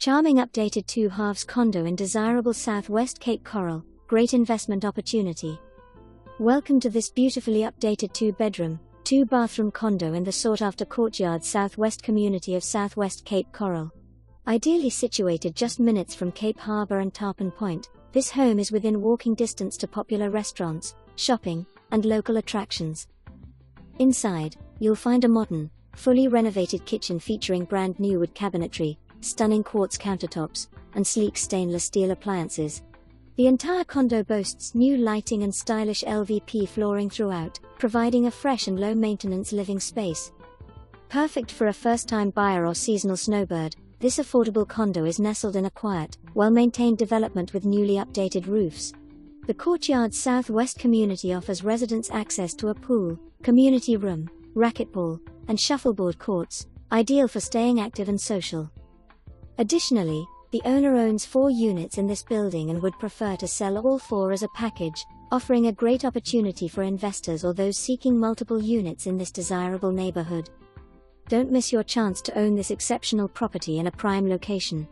Charming updated 2-halves condo in desirable Southwest Cape Coral, great investment opportunity. Welcome to this beautifully updated 2-bedroom, 2-bathroom condo in the sought-after Courtyards Southwest community of Southwest Cape Coral. Ideally situated just minutes from Cape Harbour and Tarpon Point, this home is within walking distance to popular restaurants, shopping, and local attractions. Inside, you'll find a modern, fully renovated kitchen featuring brand new wood cabinetry, stunning quartz countertops, and sleek stainless steel appliances. The entire condo boasts new lighting and stylish LVP flooring throughout, providing a fresh and low-maintenance living space. Perfect for a first-time buyer or seasonal snowbird, this affordable condo is nestled in a quiet, well-maintained development with newly updated roofs. The Courtyards Southwest community offers residents access to a pool, community room, racquetball, and shuffleboard courts, ideal for staying active and social. Additionally, the owner owns 4 units in this building and would prefer to sell all 4 as a package, offering a great opportunity for investors or those seeking multiple units in this desirable neighborhood. Don't miss your chance to own this exceptional property in a prime location.